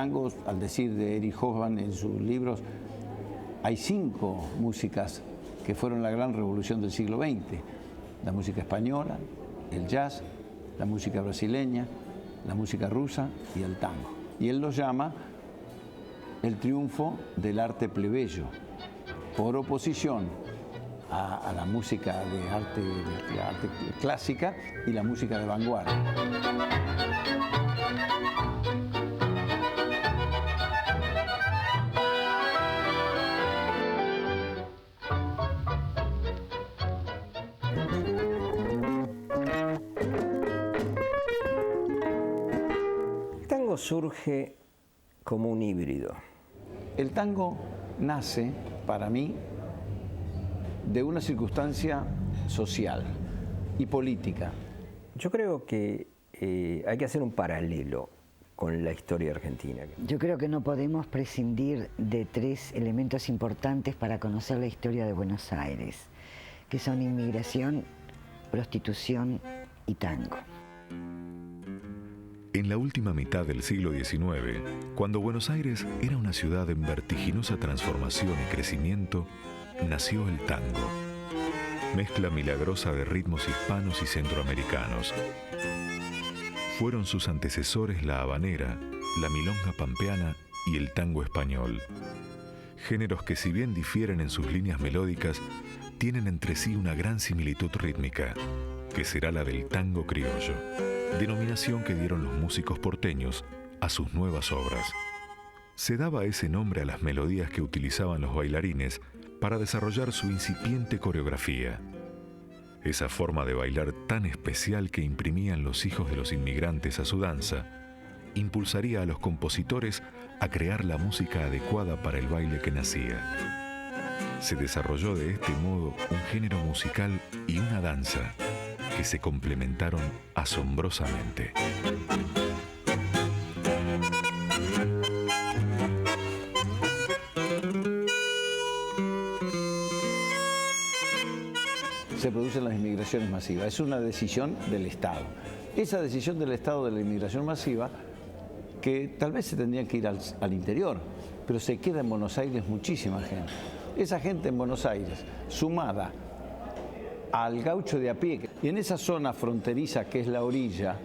tango, al decir de Erich Hobsbawm en sus libros, hay 5 músicas que fueron la gran revolución del siglo XX. La música española, el jazz, la música brasileña, la música rusa y el tango. Y él los llama el triunfo del arte plebeyo, por oposición a la música de arte clásica y la música de vanguardia. El tango surge como un híbrido. El tango nace, para mí, de una circunstancia social y política. Yo creo que hay que hacer un paralelo con la historia argentina. Yo creo que no podemos prescindir de 3 elementos importantes para conocer la historia de Buenos Aires, que son inmigración, prostitución y tango. En la última mitad del siglo XIX, cuando Buenos Aires era una ciudad en vertiginosa transformación y crecimiento, nació el tango, mezcla milagrosa de ritmos hispanos y centroamericanos. Fueron sus antecesores la habanera, la milonga pampeana y el tango español. Géneros que, si bien difieren en sus líneas melódicas, tienen entre sí una gran similitud rítmica, que será la del tango criollo, denominación que dieron los músicos porteños a sus nuevas obras. Se daba ese nombre a las melodías que utilizaban los bailarines para desarrollar su incipiente coreografía. Esa forma de bailar tan especial que imprimían los hijos de los inmigrantes a su danza, impulsaría a los compositores a crear la música adecuada para el baile que nacía. Se desarrolló de este modo un género musical y una danza que se complementaron asombrosamente. Se producen las inmigraciones masivas. Es una decisión del Estado. Esa decisión del Estado de la inmigración masiva, que tal vez se tendría que ir al interior, pero se queda en Buenos Aires muchísima gente. Esa gente en Buenos Aires, sumada al gaucho de a pie, y en esa zona fronteriza que es la orilla,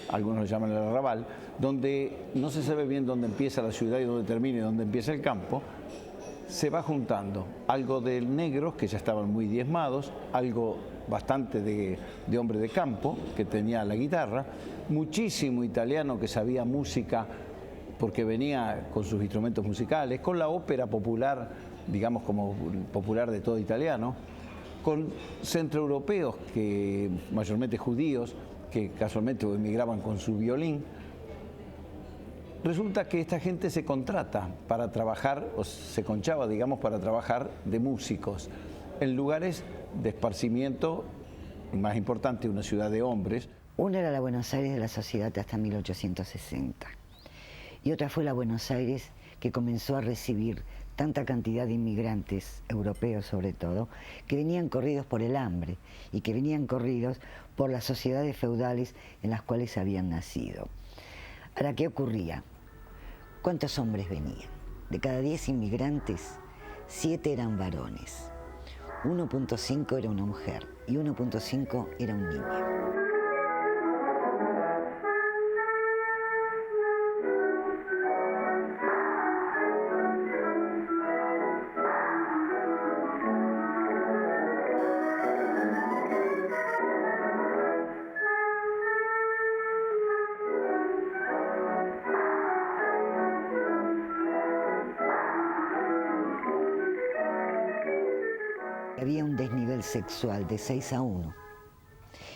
algunos lo llaman el arrabal, donde no se sabe bien dónde empieza la ciudad y dónde termina y dónde empieza el campo, se va juntando algo de negros que ya estaban muy diezmados, algo bastante de hombre de campo que tenía la guitarra, muchísimo italiano que sabía música porque venía con sus instrumentos musicales, con la ópera popular, digamos como popular de todo italiano, con centroeuropeos, que mayormente judíos, que casualmente emigraban con su violín. Resulta que esta gente se contrata para trabajar, o se conchaba, digamos, para trabajar de músicos en lugares de esparcimiento, más importante, una ciudad de hombres. Una era la Buenos Aires de la sociedad hasta 1860 y otra fue la Buenos Aires que comenzó a recibir tanta cantidad de inmigrantes, europeos sobre todo, que venían corridos por el hambre y que venían corridos por las sociedades feudales en las cuales habían nacido. Ahora, ¿qué ocurría? ¿Cuántos hombres venían? De cada 10 inmigrantes, 7 eran varones, 1.5 era una mujer y 1.5 era un niño. Había un desnivel sexual de 6-1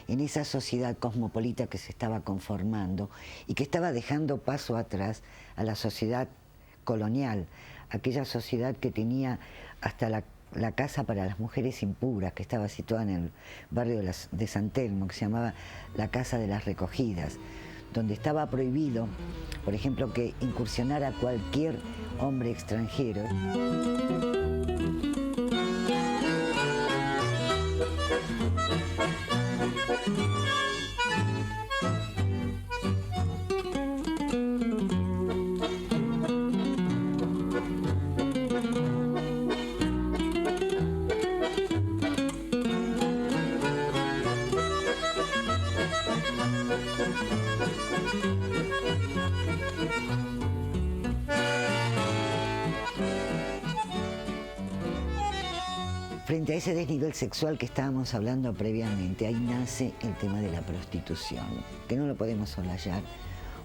en esa sociedad cosmopolita que se estaba conformando y que estaba dejando paso atrás a la sociedad colonial, aquella sociedad que tenía hasta la casa para las mujeres impuras, que estaba situada en el barrio de San Telmo, que se llamaba la Casa de las Recogidas, donde estaba prohibido, por ejemplo, que incursionara cualquier hombre extranjero. frente a ese desnivel sexual que estábamos hablando previamente, ahí nace el tema de la prostitución, que no lo podemos soslayar,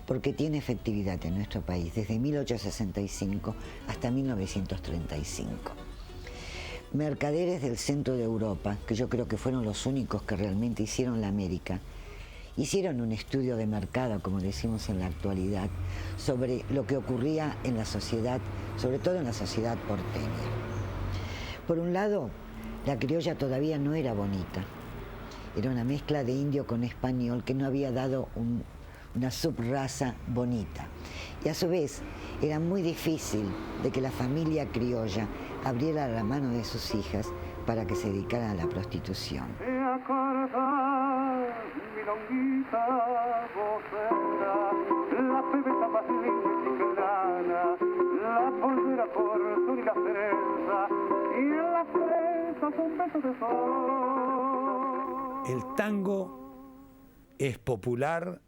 porque tiene efectividad en nuestro país desde 1865 hasta 1935. Mercaderes del centro de Europa, que yo creo que fueron los únicos que realmente hicieron la América, hicieron un estudio de mercado, como decimos en la actualidad, sobre lo que ocurría en la sociedad, sobre todo en la sociedad porteña. Por un lado, la criolla todavía no era bonita, era una mezcla de indio con español que no había dado una subraza bonita. Y a su vez, era muy difícil de que la familia criolla abriera la mano de sus hijas para que se dedicaran a la prostitución. El tango es popular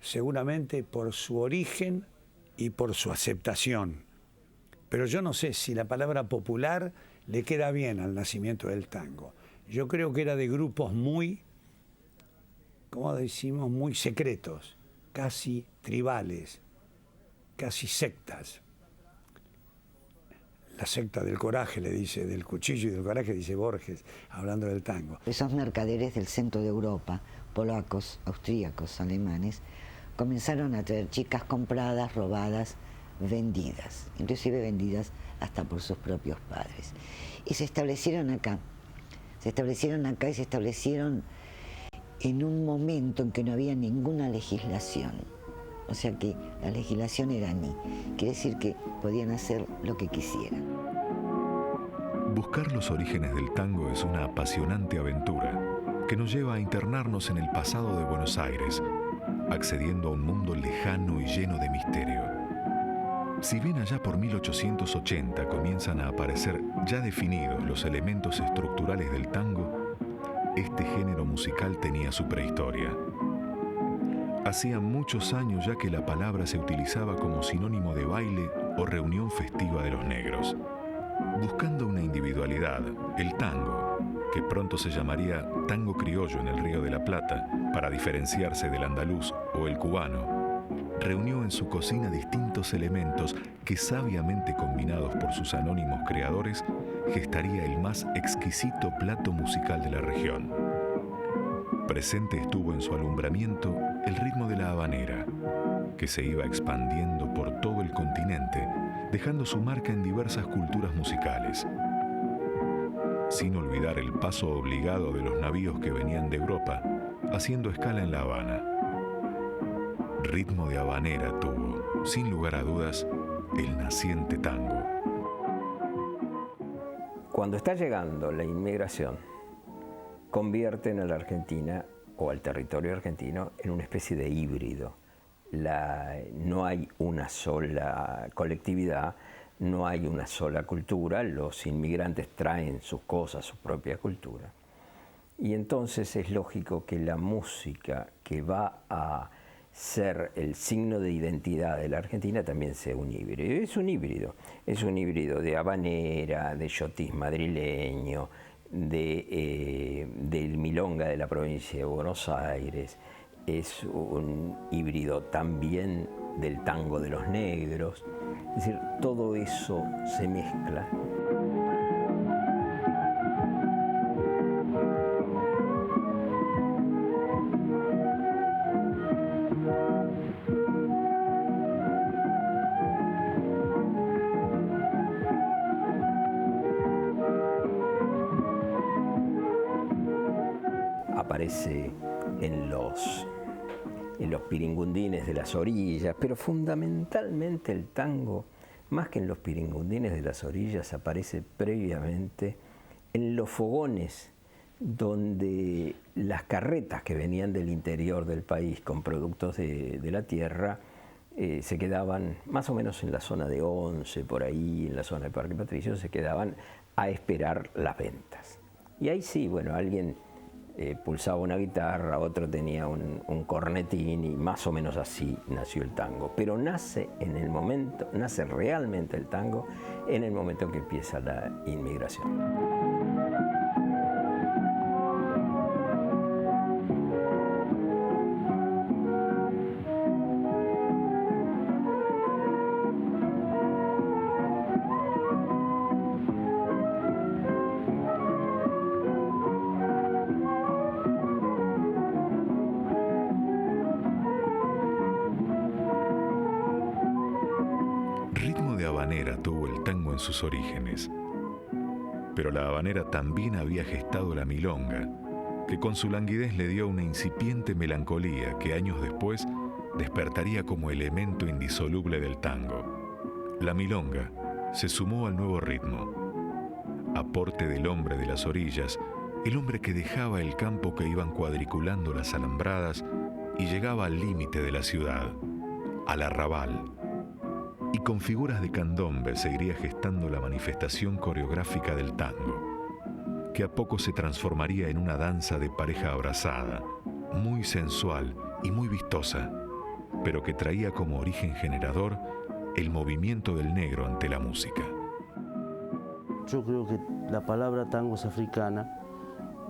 seguramente por su origen y por su aceptación. Pero yo no sé si la palabra popular le queda bien al nacimiento del tango. Yo creo que era de grupos muy, como decimos, muy secretos, casi tribales, casi sectas. La secta del coraje, le dice, del cuchillo y del coraje, dice Borges, hablando del tango. Esos mercaderes del centro de Europa, polacos, austríacos, alemanes, comenzaron a traer chicas compradas, robadas, vendidas, inclusive vendidas hasta por sus propios padres. Y se establecieron acá y se establecieron en un momento en que no había ninguna legislación. O sea que la legislación era quiere decir que podían hacer lo que quisieran. Buscar los orígenes del tango es una apasionante aventura que nos lleva a internarnos en el pasado de Buenos Aires, accediendo a un mundo lejano y lleno de misterio. Si bien allá por 1880 comienzan a aparecer ya definidos los elementos estructurales del tango, este género musical tenía su prehistoria. Hacía muchos años ya que la palabra se utilizaba como sinónimo de baile o reunión festiva de los negros. Buscando una individualidad, el tango, que pronto se llamaría tango criollo en el Río de la Plata, para diferenciarse del andaluz o el cubano, reunió en su cocina distintos elementos que, sabiamente combinados por sus anónimos creadores, gestaría el más exquisito plato musical de la región. Presente estuvo en su alumbramiento el ritmo de la habanera, que se iba expandiendo por todo el continente, dejando su marca en diversas culturas musicales. Sin olvidar el paso obligado de los navíos que venían de Europa, haciendo escala en La Habana. Ritmo de habanera tuvo, sin lugar a dudas, el naciente tango. Cuando está llegando la inmigración, convierten a la Argentina o al territorio argentino en una especie de híbrido. No hay una sola colectividad, no hay una sola cultura, los inmigrantes traen sus cosas, su propia cultura. Y entonces es lógico que la música que va a ser el signo de identidad de la Argentina también sea un híbrido. Es un híbrido de habanera, de chotis madrileño, del milonga de la provincia de Buenos Aires, es un híbrido también del tango de los negros, es decir, todo eso se mezcla. Aparece en los piringundines de las orillas, pero fundamentalmente el tango, más que en los piringundines de las orillas, aparece previamente en los fogones donde las carretas que venían del interior del país con productos de la tierra se quedaban más o menos en la zona de Once, por ahí, en la zona de Parque Patricio, se quedaban a esperar las ventas. Y ahí sí, bueno, alguien pulsaba una guitarra, otro tenía un cornetín, y más o menos así nació el tango. Pero nace realmente el tango en el momento en que empieza la inmigración. Ritmo de habanera tuvo el tango en sus orígenes, pero la habanera también había gestado la milonga, que con su languidez le dio una incipiente melancolía que años después despertaría como elemento indisoluble del tango. La milonga se sumó al nuevo ritmo, aporte del hombre de las orillas, el hombre que dejaba el campo que iban cuadriculando las alambradas y llegaba al límite de la ciudad, al arrabal. Y con figuras de candombe se iría gestando la manifestación coreográfica del tango, que a poco se transformaría en una danza de pareja abrazada, muy sensual y muy vistosa, pero que traía como origen generador el movimiento del negro ante la música. Yo creo que la palabra tango es africana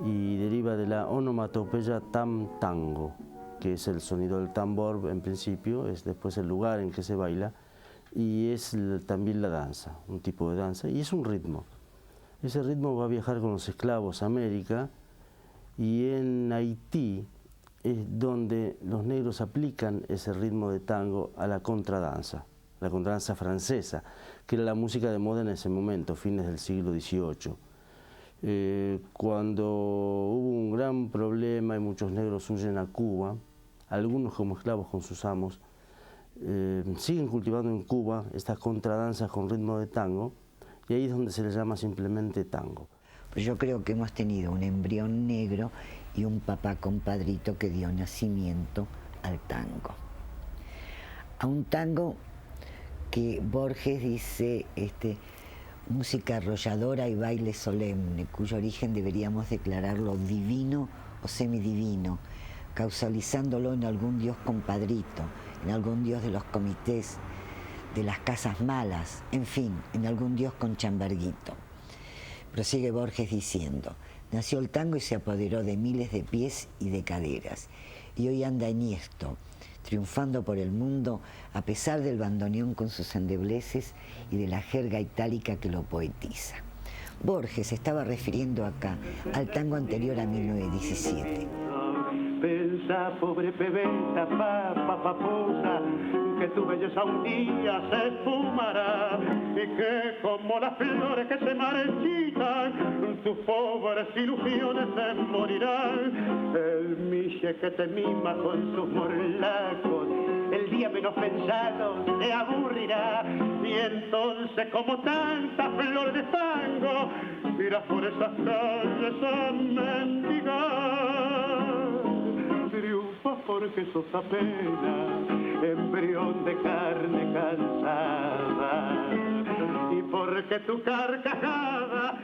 y deriva de la onomatopeya tam-tango, que es el sonido del tambor en principio, es después el lugar en que se baila, y es también la danza, un tipo de danza, y es un ritmo. Ese ritmo va a viajar con los esclavos a América, y en Haití es donde los negros aplican ese ritmo de tango a la contradanza francesa, que era la música de moda en ese momento, fines del siglo XVIII. Cuando hubo un gran problema y muchos negros huyen a Cuba, algunos como esclavos con sus amos, siguen cultivando en Cuba estas contradanzas con ritmo de tango, y ahí es donde se le llama simplemente tango. Pues yo creo que hemos tenido un embrión negro y un papá compadrito que dio nacimiento al tango. A un tango que Borges dice música arrolladora y baile solemne, cuyo origen deberíamos declararlo divino o semidivino, causalizándolo en algún dios compadrito, en algún dios de los comités, de las casas malas, en fin, en algún dios con chamberguito. Prosigue Borges diciendo: nació el tango y se apoderó de miles de pies y de caderas, y hoy anda enhiesto, triunfando por el mundo a pesar del bandoneón con sus endebleces y de la jerga itálica que lo poetiza. Borges se estaba refiriendo acá al tango anterior a 1917. Pensa, pobre pebeta, papusa, que tu belleza un día se esfumará y que como las flores que se marchitan, tus pobres ilusiones se morirán. El miche que te mima con sus morlacos, el día menos pensado se aburrirá, y entonces como tantas flores de tango irás por esas calles a mendigar. Triunfas porque sos apenas embrión de carne cansada y porque tu carcajada.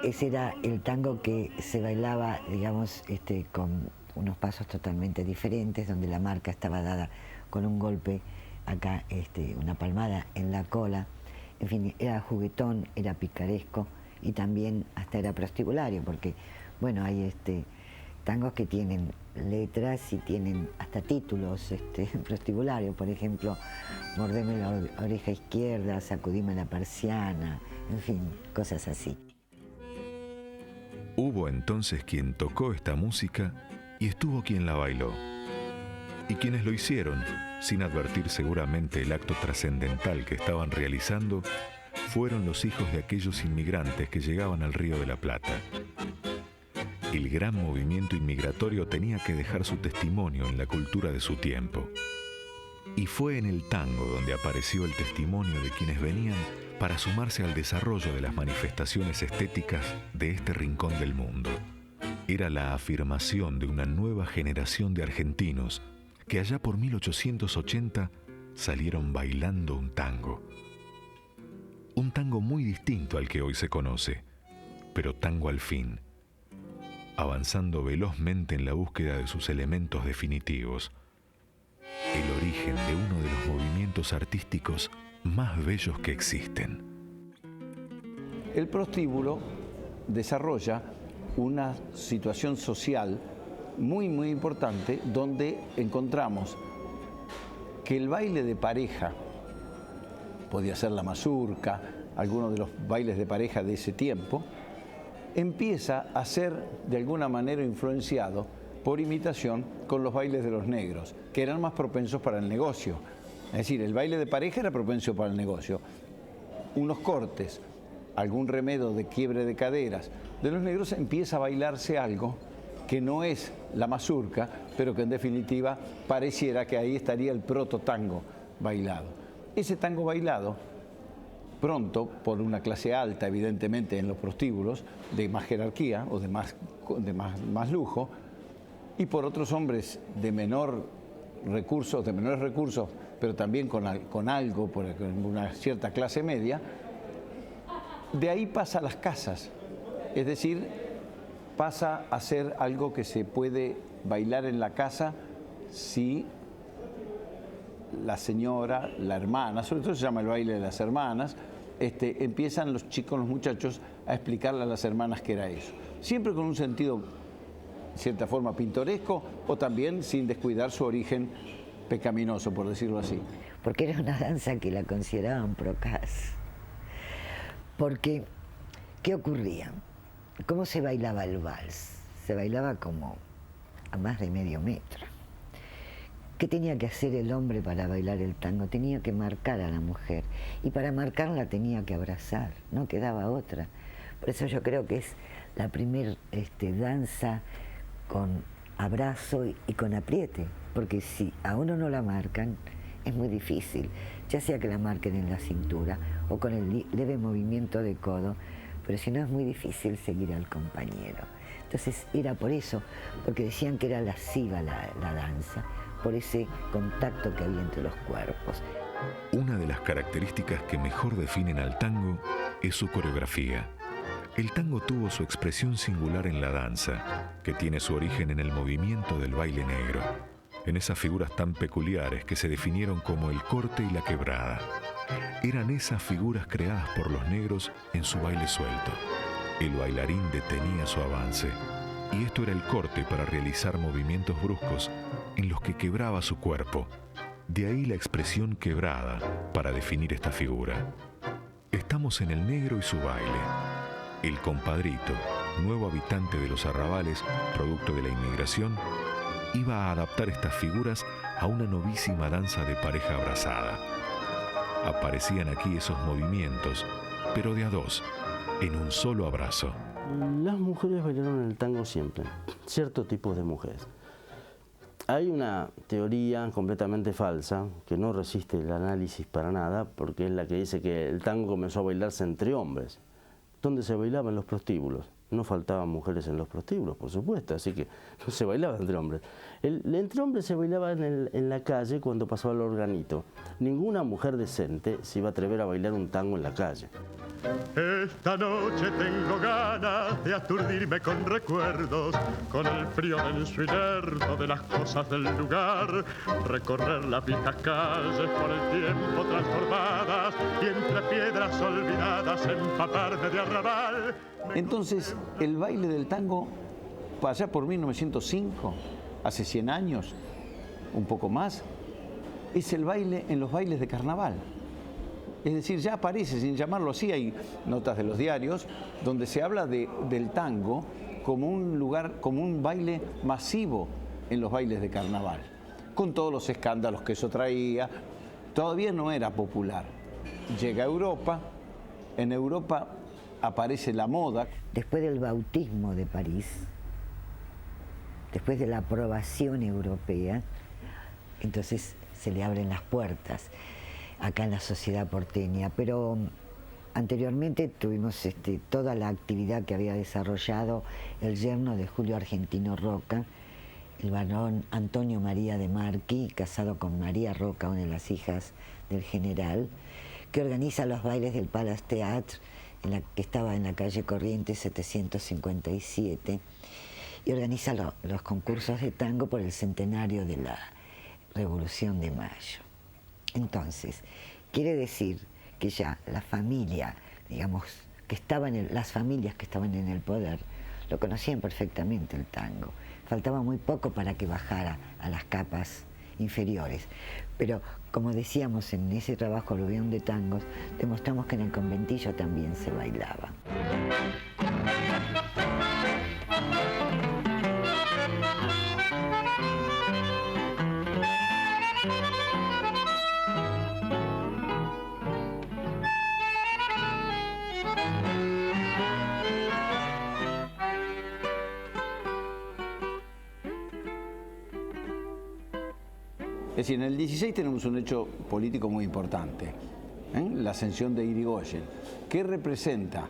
Ese era el tango que se bailaba, digamos, con unos pasos totalmente diferentes, donde la marca estaba dada con un golpe acá, una palmada en la cola. En fin, era juguetón, era picaresco y también hasta era prostibulario, porque, bueno, hay tangos que tienen letras y tienen hasta títulos prostibularios, por ejemplo, mordeme la oreja izquierda, sacudime la persiana, en fin, cosas así. Hubo entonces quien tocó esta música y estuvo quien la bailó. Y quienes lo hicieron, sin advertir seguramente el acto trascendental que estaban realizando, fueron los hijos de aquellos inmigrantes que llegaban al Río de la Plata. El gran movimiento inmigratorio tenía que dejar su testimonio en la cultura de su tiempo. Y fue en el tango donde apareció el testimonio de quienes venían para sumarse al desarrollo de las manifestaciones estéticas de este rincón del mundo. Era la afirmación de una nueva generación de argentinos que allá por 1880 salieron bailando un tango. Un tango muy distinto al que hoy se conoce, pero tango al fin. avanzando velozmente en la búsqueda de sus elementos definitivos. El origen de uno de los movimientos artísticos más bellos que existen. El prostíbulo desarrolla una situación social muy importante donde encontramos que el baile de pareja, podía ser la mazurca, algunos de los bailes de pareja de ese tiempo, empieza a ser de alguna manera influenciado por imitación con los bailes de los negros, que eran más propensos para el negocio. Es decir, el baile de pareja era propenso para el negocio. Unos cortes, algún remedio de quiebre de caderas de los negros, empieza a bailarse algo que no es la mazurca, pero que en definitiva pareciera que ahí estaría el proto-tango bailado. Ese tango bailado, pronto, por una clase alta, evidentemente en los prostíbulos, de más jerarquía o de más lujo, y por otros hombres de menores recursos, pero también con algo, por una cierta clase media, de ahí pasa a las casas, es decir, pasa a ser algo que se puede bailar en la casa si la señora, la hermana, sobre todo se llama el baile de las hermanas, empiezan los chicos, los muchachos, a explicarle a las hermanas qué era eso. Siempre con un sentido, de cierta forma, pintoresco, o también sin descuidar su origen pecaminoso, por decirlo así. Porque era una danza que la consideraban procaz. Porque, ¿qué ocurría? ¿Cómo se bailaba el vals? Se bailaba como a más de medio metro. ¿Qué tenía que hacer el hombre para bailar el tango? Tenía que marcar a la mujer, y para marcarla tenía que abrazar, no quedaba otra. Por eso yo creo que es la primer danza con abrazo y con apriete, porque si a uno no la marcan, es muy difícil, ya sea que la marquen en la cintura o con el leve movimiento de codo, pero si no es muy difícil seguir al compañero. Entonces era por eso, porque decían que era lasciva la danza, por ese contacto que había entre los cuerpos. Una de las características que mejor definen al tango es su coreografía. El tango tuvo su expresión singular en la danza, que tiene su origen en el movimiento del baile negro, en esas figuras tan peculiares que se definieron como el corte y la quebrada. Eran esas figuras creadas por los negros en su baile suelto. El bailarín detenía su avance, y esto era el corte para realizar movimientos bruscos en los que quebraba su cuerpo. De ahí la expresión quebrada para definir esta figura. Estamos en el negro y su baile. El compadrito, nuevo habitante de los arrabales, producto de la inmigración, iba a adaptar estas figuras a una novísima danza de pareja abrazada. Aparecían aquí esos movimientos, pero de a dos, en un solo abrazo. Las mujeres bailaron el tango siempre, cierto tipo de mujeres. Hay una teoría completamente falsa que no resiste el análisis para nada, porque es la que dice que el tango comenzó a bailarse entre hombres. ¿Dónde se bailaba? En los prostíbulos. No faltaban mujeres en los prostíbulos, por supuesto, así que no se bailaba entre hombres. El entre hombres se bailaba en la calle cuando pasaba el organito. Ninguna mujer decente se iba a atrever a bailar un tango en la calle. Esta noche tengo ganas de aturdirme con recuerdos, con el frío denso y lerdo de las cosas del lugar, recorrer las viejas calles por el tiempo transformadas y entre piedras olvidadas empaparme de arrabal. Entonces, el baile del tango, allá por 1905, hace 100 años, un poco más, es el baile en los bailes de carnaval. Es decir, ya aparece, sin llamarlo así, hay notas de los diarios donde se habla del tango como un lugar, como un baile masivo en los bailes de carnaval, con todos los escándalos que eso traía. Todavía no era popular. Llega a Europa, en Europa aparece la moda. Después del bautismo de París, después de la aprobación europea, entonces se le abren las puertas acá en la sociedad porteña, pero anteriormente tuvimos toda la actividad que había desarrollado el yerno de Julio Argentino Roca, el varón Antonio María de Marchi, casado con María Roca, una de las hijas del general, que organiza los bailes del Palace Theatre, que estaba en la calle Corrientes 757, y organiza los concursos de tango por el centenario de la Revolución de Mayo. Entonces, quiere decir que ya la familia, digamos, las familias que estaban en el poder, lo conocían perfectamente el tango. Faltaba muy poco para que bajara a las capas inferiores. Pero, como decíamos en ese trabajo Aluvión de Tangos, demostramos que en el conventillo también se bailaba. Es decir, en el 16 tenemos un hecho político muy importante, la ascensión de Irigoyen. ¿Qué representa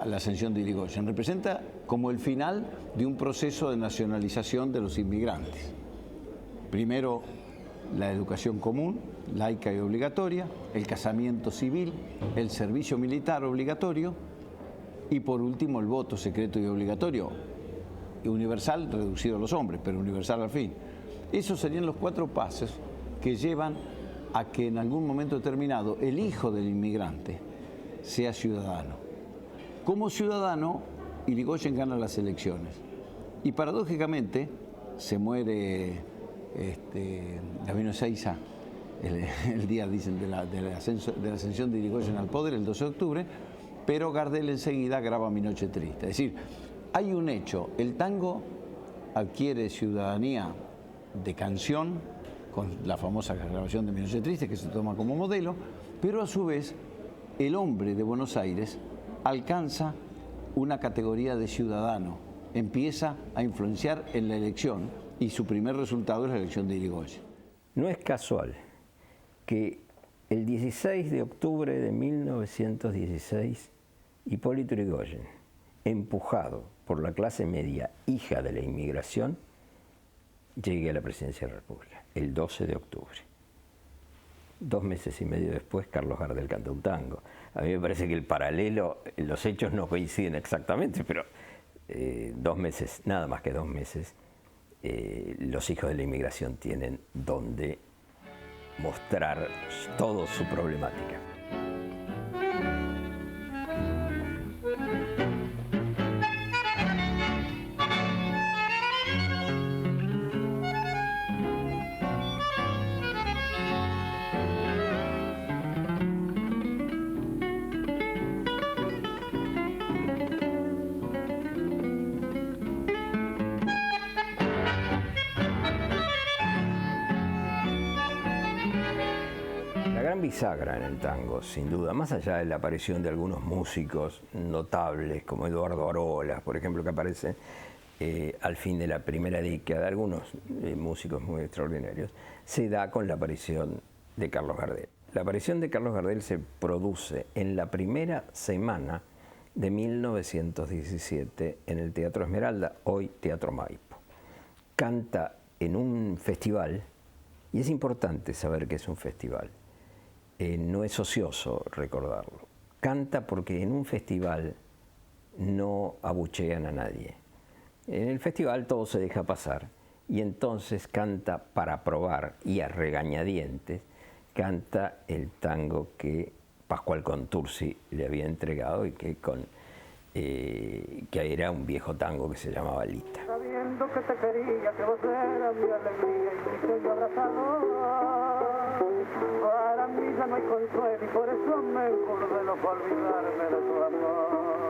la ascensión de Irigoyen? Representa como el final de un proceso de nacionalización de los inmigrantes. Primero, la educación común, laica y obligatoria, el casamiento civil, el servicio militar obligatorio y por último el voto secreto y obligatorio, y universal, reducido a los hombres, pero universal al fin. Esos serían los 4 pasos que llevan a que en algún momento determinado el hijo del inmigrante sea ciudadano. Como ciudadano, Irigoyen gana las elecciones y paradójicamente se muere Gabino Ezeiza el día, dicen, de la ascensión de Irigoyen al poder, el 12 de octubre, pero Gardel enseguida graba Mi Noche Triste. Es decir, hay un hecho, el tango adquiere ciudadanía de canción, con la famosa grabación de Mi Noche Triste, que se toma como modelo, pero a su vez el hombre de Buenos Aires alcanza una categoría de ciudadano, empieza a influenciar en la elección y su primer resultado es la elección de Irigoyen. No es casual que el 16 de octubre de 1916 Hipólito Yrigoyen, empujado por la clase media hija de la inmigración, llegué a la presidencia de la República, el 12 de octubre. 2 meses y medio después, Carlos Gardel canta un tango. A mí me parece que el paralelo, los hechos no coinciden exactamente, pero 2 meses, nada más que 2 meses, los hijos de la inmigración tienen donde mostrar toda su problemática. Bisagra en el tango, sin duda, más allá de la aparición de algunos músicos notables como Eduardo Arolas, por ejemplo, que aparece al fin de la primera década, algunos músicos muy extraordinarios, se da con la aparición de Carlos Gardel. La aparición de Carlos Gardel se produce en la primera semana de 1917 en el Teatro Esmeralda, hoy Teatro Maipo. Canta en un festival, y es importante saber que es un festival. No es ocioso recordarlo. Canta porque en un festival no abuchean a nadie. En el festival todo se deja pasar y entonces canta para probar y a regañadientes, canta el tango que Pascual Contursi le había entregado y que era un viejo tango que se llamaba Lita. Sabiendo que te quería, que vos eras mi alegría y mi sueño abrazador. Para mí ya no hay consuelo y por eso me encurdeno por olvidarme de tu amor.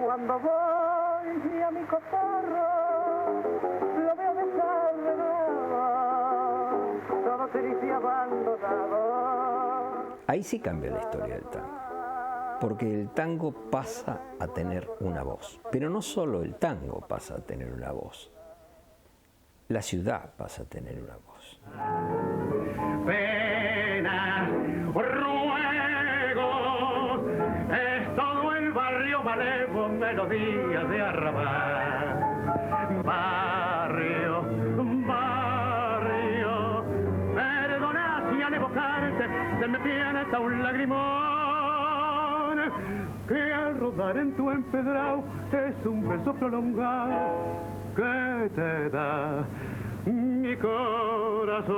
Cuando voy a mi cotarro, lo veo desordenado, todo triste y abandonado. Ahí sí cambia la historia del tango, porque el tango pasa a tener una voz. Pero no solo el tango pasa a tener una voz, la ciudad pasa a tener una voz. Pena, ruego, es todo el barrio malevo, melodía de arrabal. Barrio, barrio, perdona si al evocarte se me pierde un lagrimón, que al rodar rodar en tu empedrado es un beso prolongado que te da mi corazón.